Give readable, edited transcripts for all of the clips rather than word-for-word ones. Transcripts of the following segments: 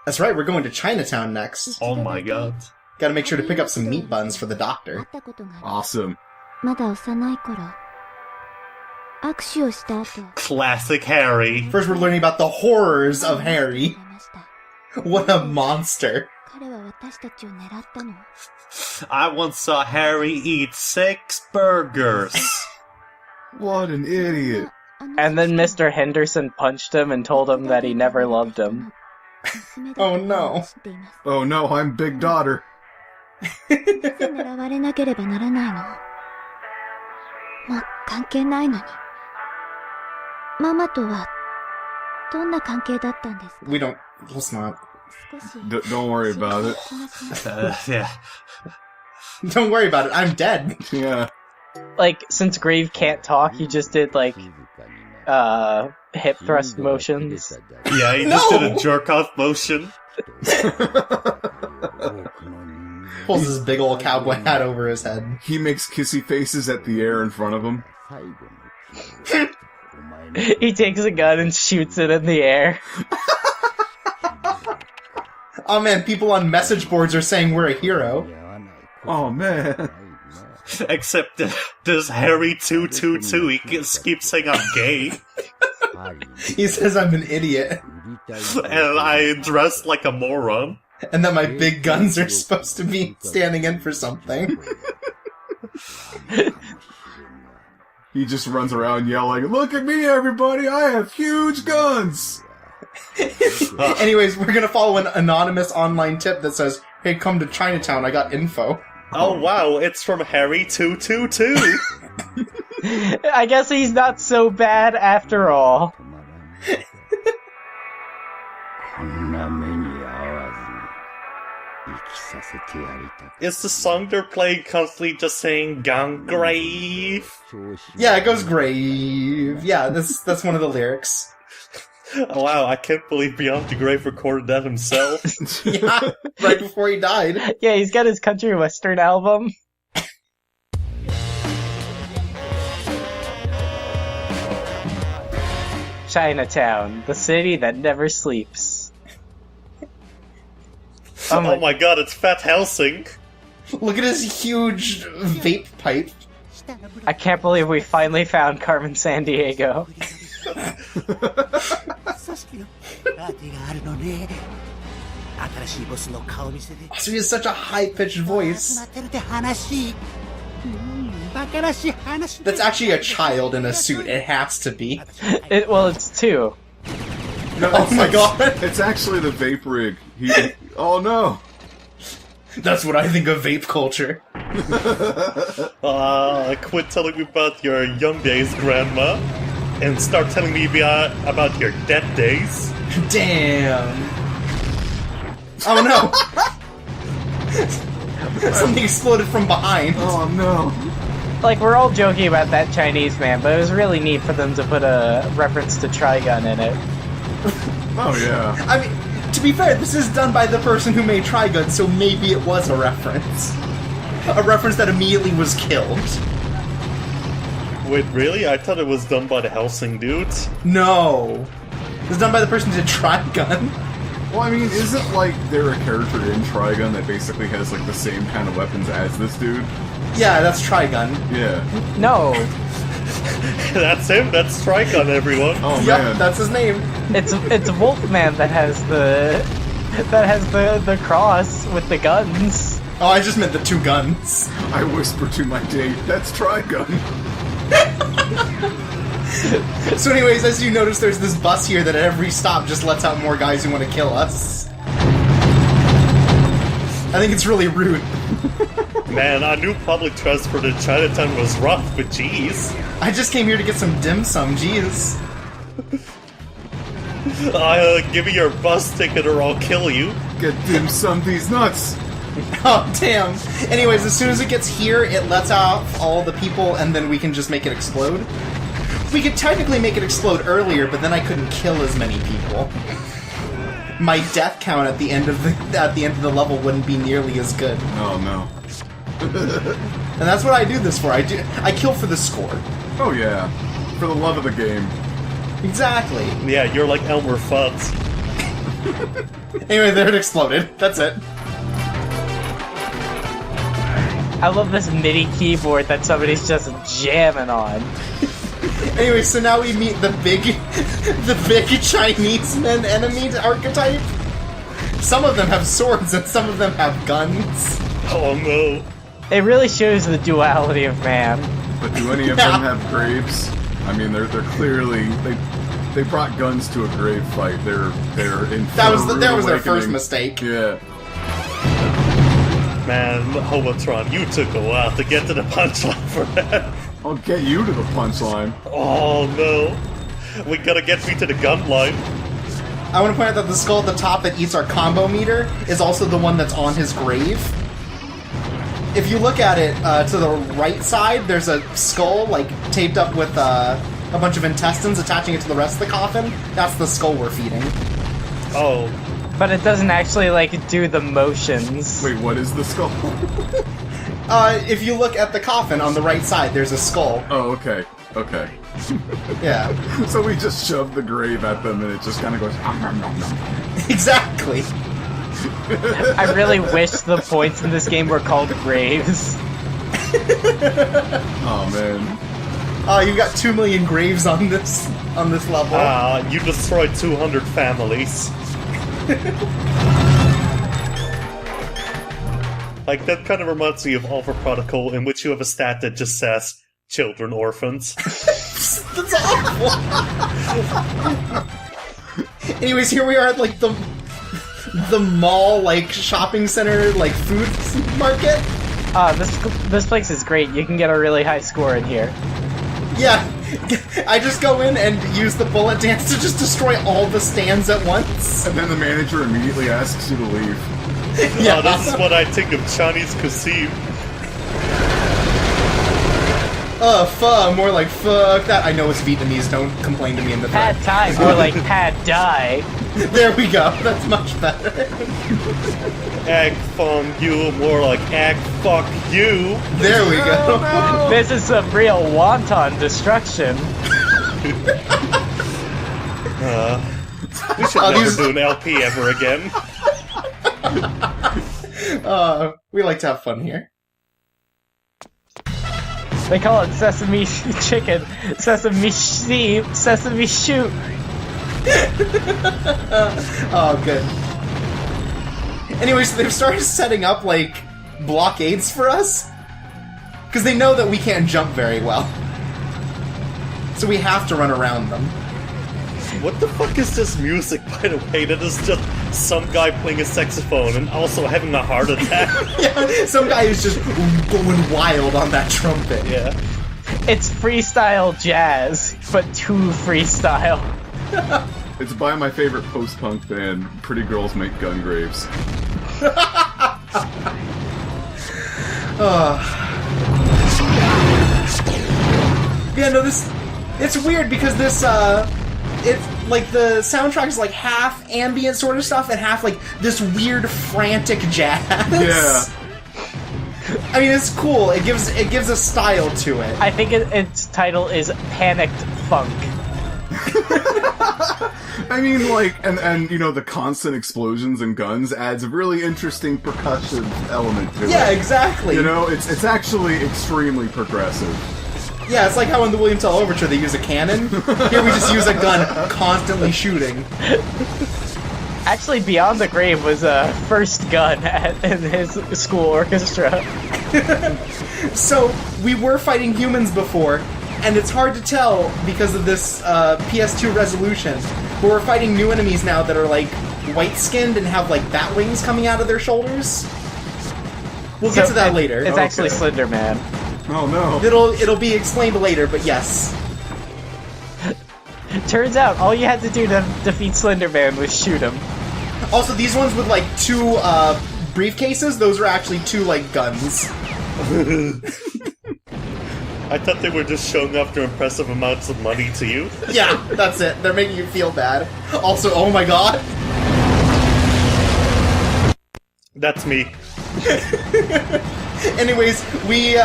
That's right, we're going to Chinatown next. Oh my god. Gotta make sure to pick up some meat buns for the doctor. Awesome. Classic Harry. First we're learning about the horrors of Harry. What a monster. I once saw Harry eat 6 burgers. What an idiot. And then Mr. Henderson punched him and told him that he never loved him. Oh no. Oh no, I'm Big Daughter. We don't... let's not. Don't worry about it. Yeah. Don't worry about it, I'm dead. Yeah. Like, since Grave can't talk, he just did, like, hip thrust motions. Yeah, he just did a jerk-off motion. Pulls his big old cowboy hat over his head. He makes kissy faces at the air in front of him. He takes a gun and shoots it in the air. Oh man, people on message boards are saying we're a hero. Oh man. Except this Harry 222, he keeps saying I'm gay. He says I'm an idiot. And I dress like a moron. And that my big guns are supposed to be standing in for something. He just runs around yelling, "Look at me, everybody! I have huge guns!" Anyways, we're gonna follow an anonymous online tip that says, "Hey, come to Chinatown, I got info." Oh wow, it's from Harry 222. I guess he's not so bad after all. Is the song they're playing constantly just saying Gungrave? Yeah, it goes grave. Yeah, that's one of the lyrics. Oh, wow, I can't believe Beyond the Grave recorded that himself. Yeah, right before he died. Yeah, he's got his country western album. Chinatown, the city that never sleeps. Oh my god, it's Fat Helsing. Look at his huge vape pipe. I can't believe we finally found Carmen Sandiego. So he has such a high-pitched voice. That's actually a child in a suit. It has to be. Well, it's 2. No, Oh my god! It's actually the vape rig. Oh no! That's what I think of vape culture. Quit telling me about your young days, Grandma, and start telling me about your dead days. Damn. Oh no! Something exploded from behind. Oh no! Like, we're all joking about that Chinese man, but it was really neat for them to put a reference to Trigun in it. Oh yeah. I mean, to be fair, this is done by the person who made Trigun, so maybe it was a reference. A reference that immediately was killed. Wait, really? I thought it was done by the Helsing dudes. No. It was done by the person who did Trigun. Well, I mean, isn't, like, there a character in Trigun that basically has, like, the same kind of weapons as this dude? Yeah, that's Trigun. Yeah. No, That's him. That's Trigun, everyone. Oh, Yep, man. that's his name. it's Wolfman that has the cross with the guns. Oh, I just meant the 2 guns. I whisper to my date, "That's Trigun." So anyways, as you notice, there's this bus here that at every stop just lets out more guys who want to kill us. I think it's really rude. Man, I knew public transport in Chinatown was rough, but jeez. I just came here to get some dim sum, jeez. Give me your bus ticket or I'll kill you. Get dim sum these nuts. Oh, damn. Anyways, as soon as it gets here, it lets out all the people, and then we can just make it explode. We could technically make it explode earlier, but then I couldn't kill as many people. My death count at the end of the level wouldn't be nearly as good. Oh no. And that's what I do this for. I kill for the score. Oh yeah. For the love of the game. Exactly. Yeah, you're like Elmer Fudd. Anyway, there it exploded. That's it. I love this MIDI keyboard that somebody's just jamming on. Anyway, so now we meet the big Chinese men enemy archetype. Some of them have swords and some of them have guns. Oh no. It really shows the duality of man. But do any of them have graves? I mean, they're clearly they brought guns to a grave fight. They're in. That was their first mistake. Yeah. Man, Hobotron, you took a while to get to the punchline for that. I'll get you to the punchline. Oh no. We gotta get me to the gun line. I want to point out that the skull at the top that eats our combo meter is also the one that's on his grave. If you look at it to the right side, there's a skull like taped up with a bunch of intestines attaching it to the rest of the coffin. That's the skull we're feeding. Oh. But it doesn't actually, like, do the motions. Wait, what is the skull? If you look at the coffin on the right side, there's a skull. Oh, okay. Okay. Yeah. So we just shove the grave at them and it just kind of goes... Nom, nom, nom, nom. Exactly. I really wish the points in this game were called graves. Oh, man. You got 2 million graves on this level. You destroyed 200 families. Like, that kind of reminds me of Alpha Protocol, in which you have a stat that just says, children orphans. That's awful. Anyways, here we are at, like, the mall, like, shopping center, like, food market. This place is great. You can get a really high score in here. Yeah, I just go in and use the bullet dance to just destroy all the stands at once. And then the manager immediately asks you to leave. Yeah. Oh, this is what I think of Chinese cuisine. More like fuck that. I know it's Vietnamese, don't complain to me in the Pad Thai, more like Pad Die. There we go, that's much better. Egg fong you, more like egg fuck you. There we go. No. This is some real wonton destruction. We should never do an LP ever again. We like to have fun here. They call it sesame chicken, sesame seed, sesame shoot. Oh, good. Anyways, so they've started setting up, like, blockades for us. Because they know that we can't jump very well. So we have to run around them. What the fuck is this music, by the way? That is just some guy playing a saxophone and also having a heart attack. Yeah, some guy who's just going wild on that trumpet. Yeah. It's freestyle jazz, but too freestyle. It's by my favorite post-punk band, Pretty Girls Make Gungraves. Yeah, no, it's weird because this, it's like the soundtrack is like half ambient sort of stuff and half like this weird frantic jazz. Yeah. I mean, it's cool. It gives a style to it. I think its title is Panicked Funk. I mean, like, and you know, the constant explosions and guns adds a really interesting percussion element to it. Yeah, exactly. You know, it's actually extremely progressive. Yeah, it's like how in the William Tell Overture they use a cannon. Here we just use a gun constantly shooting. Actually, Beyond the Grave was a first gun in his school orchestra. So, we were fighting humans before, and it's hard to tell because of this PS2 resolution, but we're fighting new enemies now that are like white-skinned and have like bat wings coming out of their shoulders. We'll get to that later. It's actually Slender Man. Oh no. It'll be explained later, but yes. Turns out, all you had to do to defeat Slender Man was shoot him. Also, these ones with like 2 briefcases, those are actually 2 like guns. I thought they were just showing off their impressive amounts of money to you. Yeah, that's it. They're making you feel bad. Also, oh my god. That's me. Anyways, we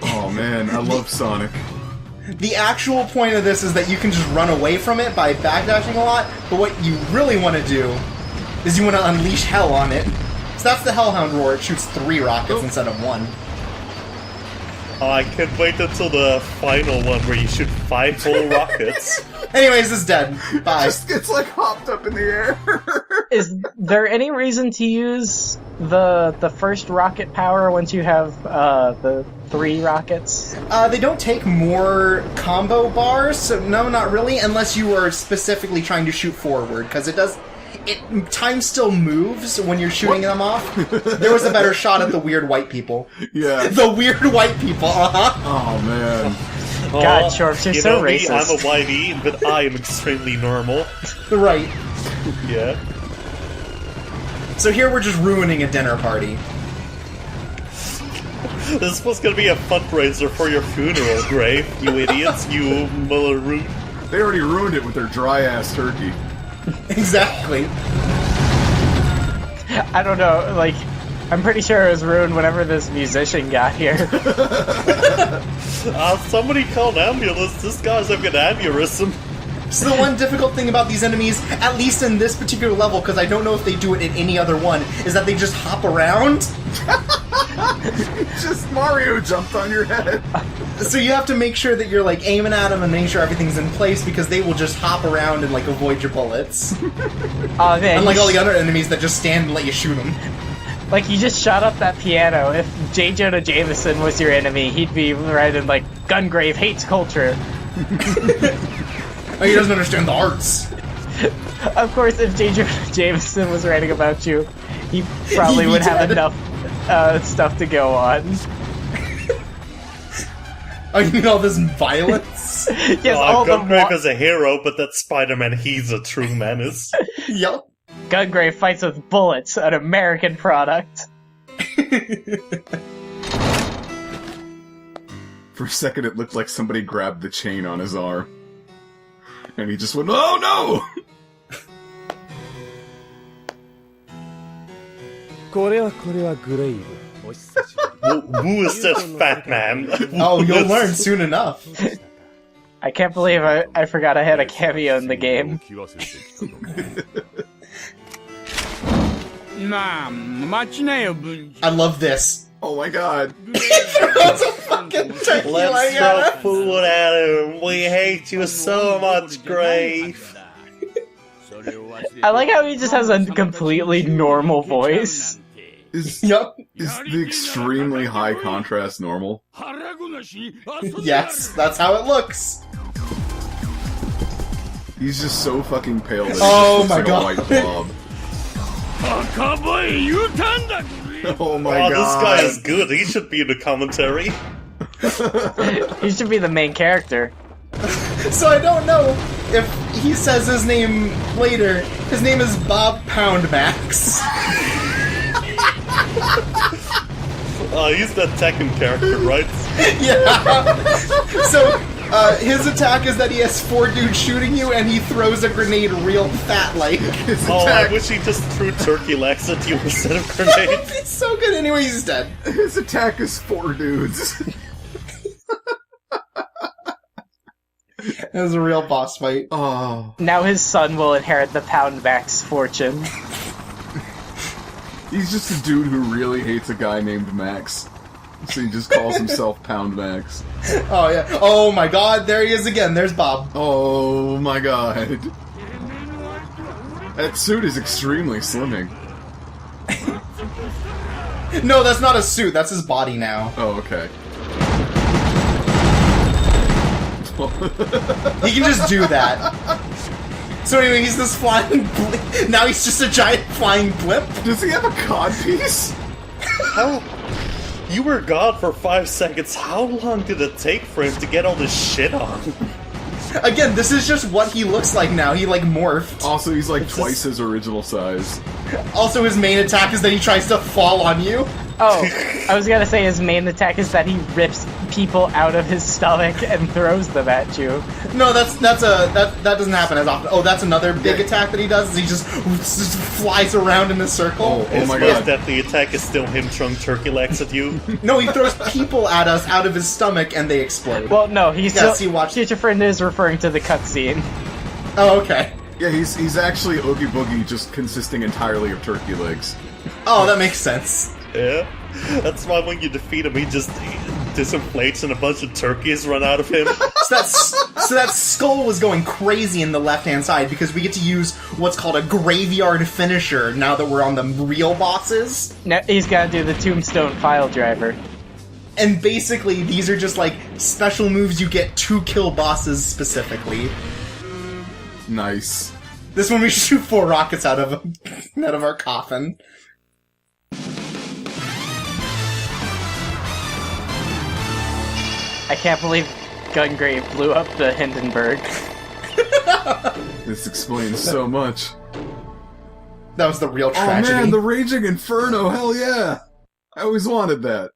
Oh man, I love Sonic. the actual point of this is that you can just run away from it by backdashing a lot, but what you really want to do is you want to unleash hell on it. So that's the Hellhound roar. It shoots 3 rockets instead of 1. I can't wait until the final one where you shoot 5 whole rockets. Anyways, it's dead. Bye. It's like hopped up in the air. Is there any reason to use the first rocket power once you have the 3 rockets? They don't take more combo bars, so no, not really, unless you are specifically trying to shoot forward, because time still moves when you're shooting them off. There was a better shot at the weird white people. Yeah. The weird white people, Oh, man. God, Shorps, you're so me, racist. I'm a whitey, but I am extremely normal. Right. Yeah. So here we're just ruining a dinner party. This was gonna be a fundraiser for your funeral, Grave. You idiots, you Mullaroot. They already ruined it with their dry-ass turkey. Exactly. I don't know, like, I'm pretty sure it was ruined whenever this musician got here. Somebody called ambulance. This guy's having an aneurysm. So the one difficult thing about these enemies, at least in this particular level, because I don't know if they do it in any other one, is that they just hop around. Just Mario jumped on your head. So you have to make sure that you're like aiming at them and making sure everything's in place, because they will just hop around and like avoid your bullets. Oh man, Unlike all the other enemies that just stand and let you shoot them. like you just shot up that piano. If J. Jonah Jameson was your enemy, he'd be writing like, Gungrave hates culture. Oh, he doesn't understand the arts. Of course, if J. Jonah Jameson was writing about you, he probably would have enough stuff to go on. Oh, you mean all this violence? Yes, all the Gungrave is a hero, but that Spider-Man, he's a true menace. Yup. Gungrave fights with bullets, an American product. For a second, it looked like somebody grabbed the chain on his arm. And he just went, oh no! Who is this fat man? Oh, you'll learn soon enough. I can't believe I forgot I had a cameo in the game. I love this. Oh my god. That's a fucking turkey Let's like throw that. food at him. We hate you so much, Grave. I like how he just has a completely normal voice. Yup. Is the extremely high contrast normal? Yes, that's how it looks. He's just so fucking pale that he Oh just my looks like God. a white blob. Oh my Oh, god. this guy is good. He should be in the commentary. He should be the main character. So I don't know if he says his name later. His name is Bob Poundmax. He's the Tekken character, right? Yeah. So his attack is that he has 4 dudes shooting you, and he throws a grenade real fat-like. His Oh, I attack. wish he just threw turkey legs at you instead of grenades. It's so good. Anyway, he's dead. His attack is 4 dudes. It was a real boss fight. Oh. Now his son will inherit the Poundmax fortune. He's just a dude who really hates a guy named Max. So he just calls himself Poundmax. Oh, yeah. Oh, my God. There he is again. There's Bob. Oh my god. That suit is extremely slimming. No, that's not a suit. That's his body now. Oh, okay. He can just do that. So anyway, he's this flying now he's just a giant flying blimp. Does he have a codpiece? How? You were gone for 5 seconds. How long did it take for him to get all this shit on? Again, this is just what he looks like now. He, like, morphed. Also, he's like twice his original size. Also, his main attack is that he tries to fall on you. Oh, I was gonna say his main attack is that he rips people out of his stomach and throws them at you. No, that doesn't happen as often. Oh, that's another big attack that he does, is he just flies around in a circle. Oh my His god. deadly attack is still him throwing turkey legs at you. No, he throws people at us out of his stomach and they explode. Well, no, he's Yes, still, he watched- Future Friend is referring to the cutscene. Oh, okay. Yeah, he's actually Oogie Boogie, just consisting entirely of turkey legs. Oh, that makes sense. Yeah. That's why when you defeat him, he disinflates and a bunch of turkeys run out of him. So that skull was going crazy in the left-hand side because we get to use what's called a graveyard finisher now that we're on the real bosses. Now he's got to do the tombstone file driver. And basically, these are just like special moves you get to kill bosses specifically. Nice. This one we shoot 4 rockets out of our coffin. I can't believe Gungrave blew up the Hindenburg. This explains so much. That was the real tragedy. Oh man, the Raging Inferno, hell yeah! I always wanted that.